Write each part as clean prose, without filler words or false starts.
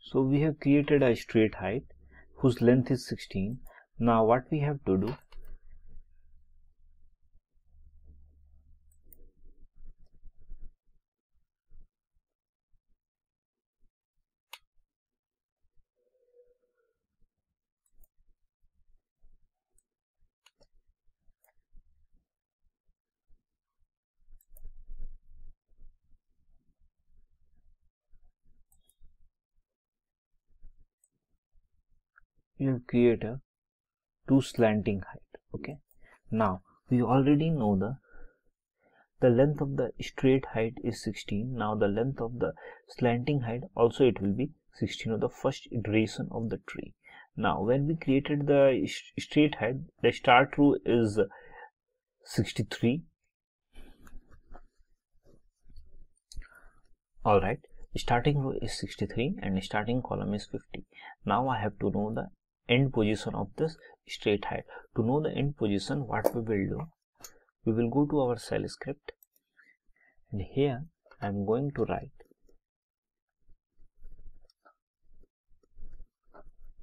So we have created a straight height whose length is 16. Now what we have to do, we have created two slanting height. Okay, now we already know the length of the straight height is 16. Now the length of the slanting height also it will be 16 of the first iteration of the tree. Now when we created the straight height, the start row is 63. Alright, starting row is 63 and starting column is 50. Now I have to know the end position of this straight height. To know the end position, what we will do, we will go to our shell script, and here I am going to write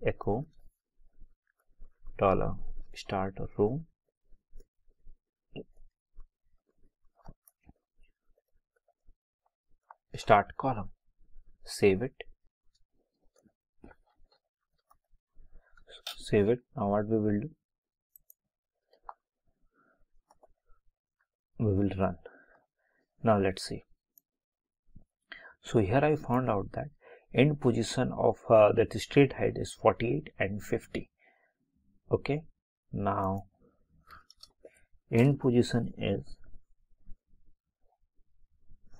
echo dollar start row start column. Save it. Save it. Now what we will do, we will run. Now let's see. So here I found out that end position of that straight height is 48 and 50. Okay, now end position is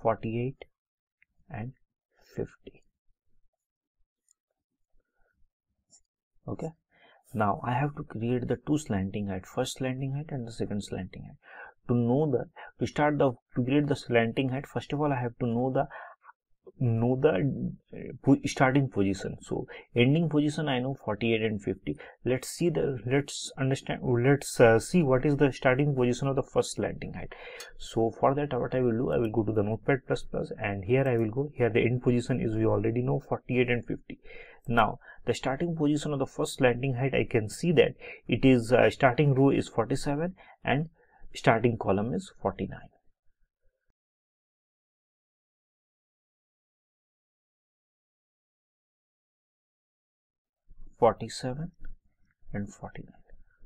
48 and 50. Okay, now I have to create the two slanting height, first slanting height and the second slanting height. To know the to create the slanting height, first of all I have to know the starting position. So ending position I know 48 and 50. Let's see let's see what is the starting position of the first slanting height. So for that, what I will do, I will go to the notepad++, and here I will go, here the end position is, we already know, 48 and 50. Now the starting position of the first slanting height, I can see that it is starting row is 47 and starting column is 49. And 49.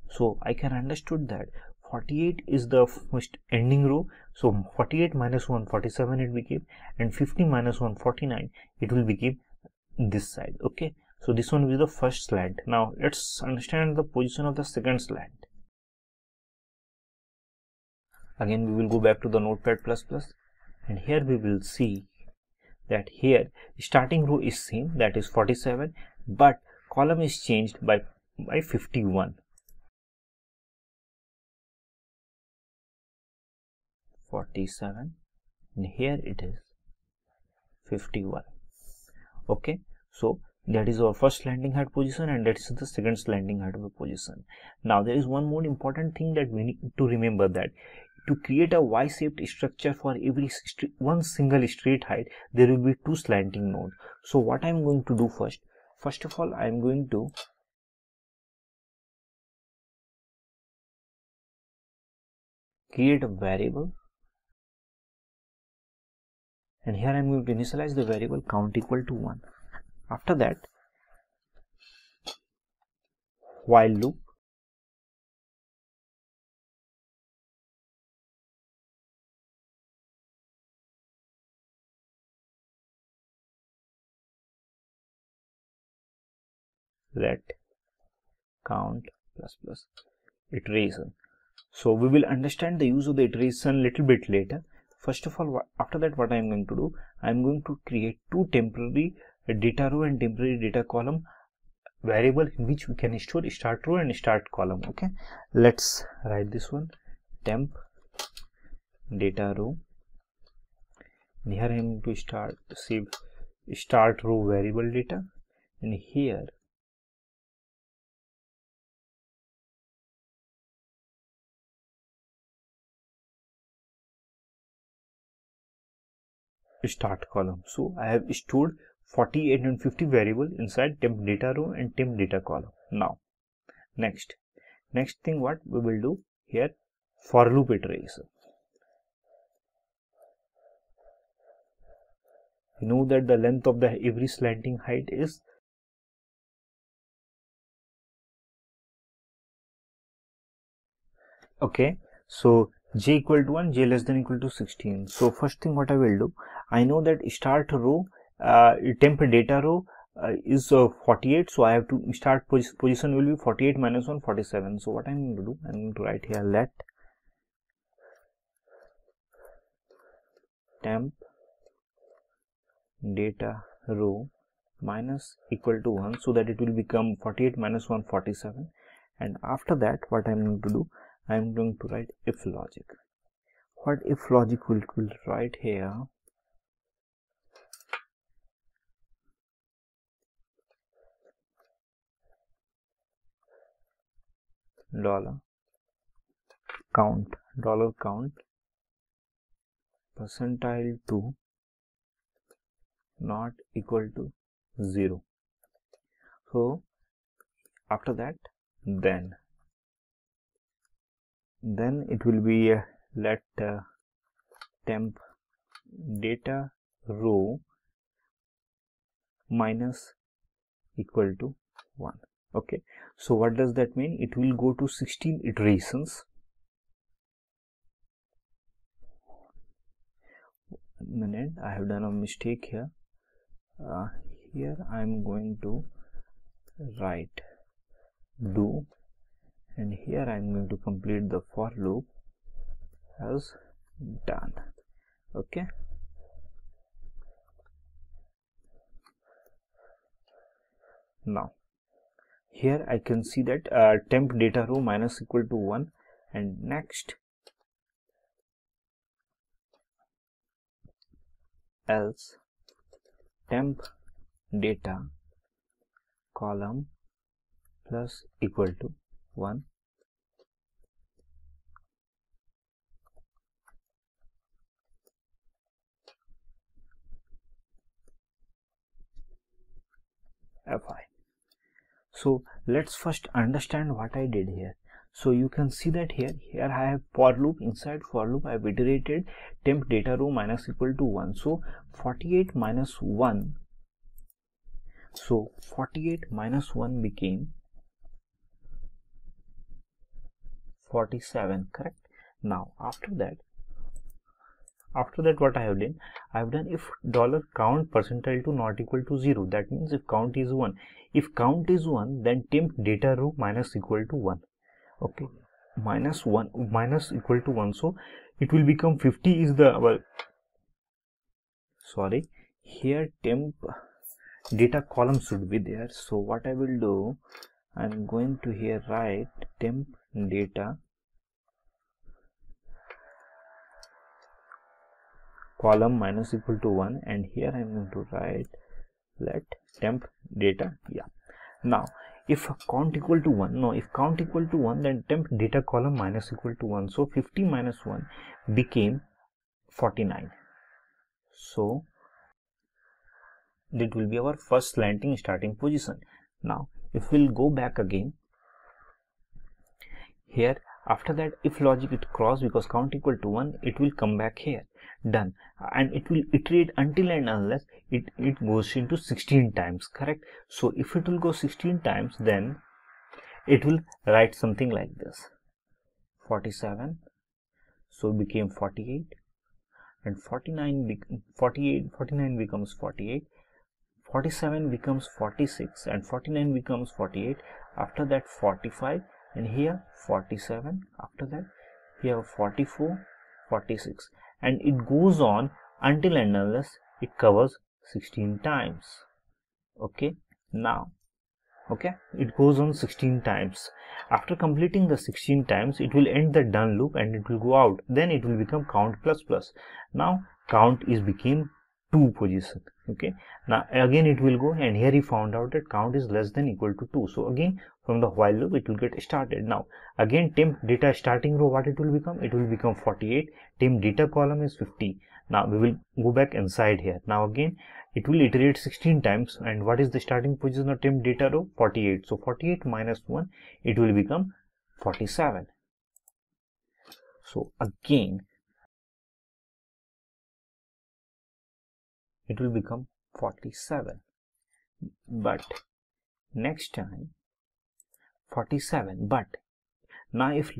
So I can understood that 48 is the first ending row. So 48 minus 1, 47 it became, and 50 minus 1, 49, it will become this side. Okay, so this one will be the first slant. Now let's understand the position of the second slant. Again we will go back to the notepad++, and here we will see that here starting row is same, that is 47, but column is changed by 51. 47, and here it is 51. Okay, so that is our first slanting height position, and that is the second slanting height of the position. Now there is one more important thing that we need to remember, that to create a Y-shaped structure for every one single straight height, there will be two slanting nodes. So what I am going to do first of all, I am going to create a variable, and here I am going to initialize the variable count equal to 1. After that, while loop, let count plus iteration. So we will understand the use of the iteration little bit later. First of all, after that, what I am going to do, I am going to create two temporary data row and temporary data column variable in which we can store start row and start column. Okay, let's write this one, temp data row, and here I am going to save start row variable data, and here start column. So I have stored 48 and 50 variable inside temp data row and temp data column. Now next thing what we will do here, for loop iteration. You know that the length of the every slanting height is okay. So j equal to 1, j less than equal to 16. So first thing what I will do, I know that start row temp data row is 48, so I have to start position will be 48 minus 1, 47. So what I'm going to do, I'm going to write here let temp data row minus equal to 1, so that it will become 48 minus 1, 47. And after that what I'm going to do, I'm going to write if logic. What if logic will write here, $count percentile 2 not equal to 0. So after that then it will be let temp data row minus equal to 1. Okay, so what does that mean? It will go to 16 iterations. Minute, I have done a mistake here. Here I am going to write do, and here I am going to complete the for loop as done. Okay, now here I can see that temp data row minus equal to 1, and next else temp data column plus equal to 1, fi. So let's first understand what I did here. So you can see that here I have for loop. Inside for loop I have iterated temp data row minus equal to 1. So 48 minus 1, so 48 minus 1 became 47, correct? Now after that what I have done, if $count percentile 2 not equal to 0, that means if count is 1. If count is 1, then temp data row minus equal to 1. Okay, minus 1 minus equal to 1, so it will become 50 is the sorry, here temp data column should be there. So what I will do, I'm going to here write temp data column minus equal to 1, and here I'm going to write let temp data. Yeah, now if count equal to 1, no, if count equal to 1, then temp data column minus equal to 1, so 50 minus 1 became 49. So that will be our first slanting starting position. Now if we'll go back again here, after that if logic it cross, because count equal to 1, it will come back here, done, and it will iterate until and unless it goes into 16 times, correct? So if it will go 16 times, then it will write something like this: 47, so became 48, and 49 becomes 48, 47 becomes 46, and 49 becomes 48. After that 45, and here 47, after that here 44, 46, and it goes on until and unless it covers 16 times. Okay, now okay, it goes on 16 times. After completing the 16 times, it will end the done loop and it will go out. Then it will become count plus plus. Now count is became 2 position. Okay, now again it will go, and here he found out that count is less than equal to 2. So again from the while loop it will get started. Now again temp data starting row, what it will become? It will become 48. Temp data column is 50. Now we will go back inside here. Now again it will iterate 16 times. And what is the starting position of temp data row? 48. So 48 minus 1, it will become 47. So again, it will become 47. But next time 47. But now if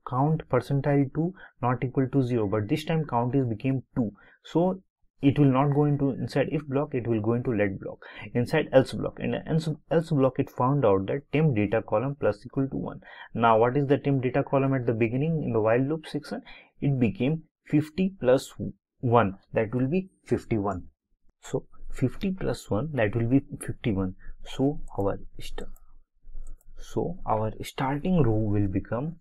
$count %2 not equal to 0, but this time count is became 2, so it will not go into inside if block, it will go into let block, inside else block. In else block, it found out that temp data column plus equal to 1. Now what is the temp data column at the beginning in the while loop section? It became 50 plus 1, that will be 51. So 50 plus 1, that will be 51. So our starting row will become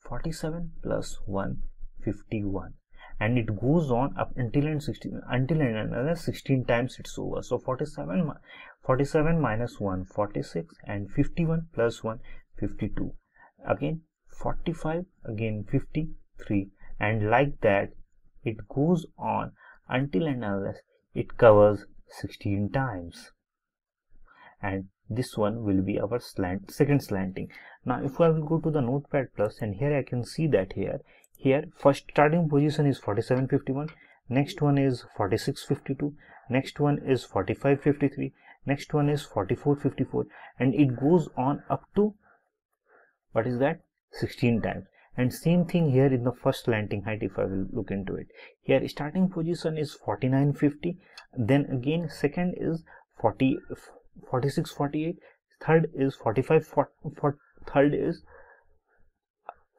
47 plus 1, 51, and it goes on up until another 16 times it's over. So 47 minus 1, 46, and 51 plus 1, 52, again 45, again 53, and like that it goes on until and unless it covers 16 times. And this one will be our second slanting. Now if I will go to the Notepad+, and here I can see that here first starting position is 4751, next one is 4652, next one is 4553, next one is 4454, and it goes on up to, what is that, 16 times. And same thing here in the first slanting height. If I will look into it, here starting position is 4950, then again second is 4648, third is third is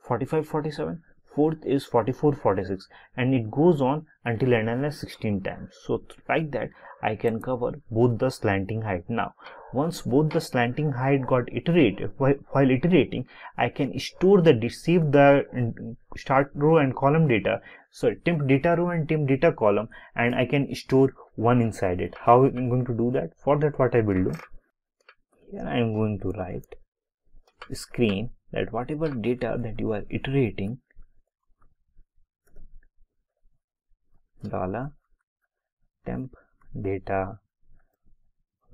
4547, fourth is 4446, and it goes on until and unless 16 times. So like that I can cover both the slanting height. Now once both the slanting height got iterated, while iterating, I can save the start row and column data, so temp data row and temp data column, and I can store one inside it. How I'm going to do that? For that, what I will do, here I am going to write screen that whatever data that you are iterating, $temp data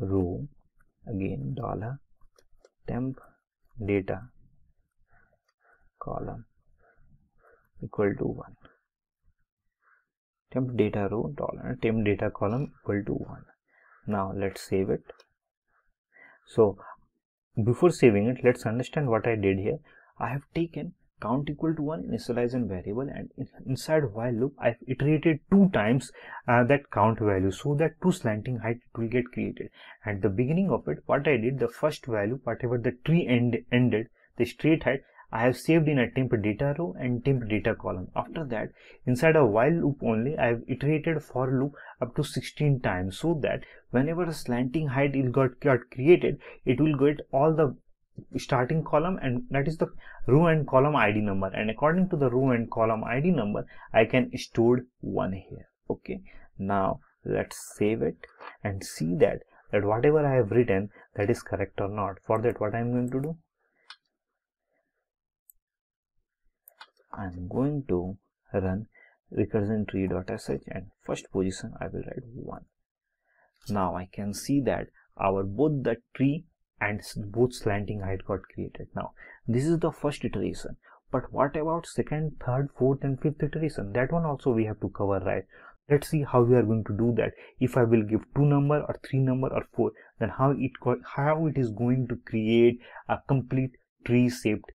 row, again $temp data column equal to 1, temp data row $temp data column equal to 1. Now let's save it. So before saving it, let's understand what I did here. I have taken count equal to 1 initialization variable, and inside while loop I've iterated 2 times that count value, so that 2 slanting height will get created. At the beginning of it, what I did, the first value, whatever the tree ended, the straight height, I have saved in a temp data row and temp data column. After that, inside a while loop only, I have iterated for loop up to 16 times, so that whenever a slanting height got created, it will get all the starting column, and that is the row and column ID number, and according to the row and column ID number I can store 1 here. Okay, now let's save it and see that whatever I have written, that is correct or not. For that, what I am going to do, I am going to run recursion tree.sh, and first position I will write 1. Now I can see that both the tree and both slanting height got created. Now this is the first iteration, but what about second, third, fourth, and fifth iteration? That one also we have to cover, right? Let's see how we are going to do that. If I will give 2 number or 3 number or 4, then how it is going to create a complete tree shaped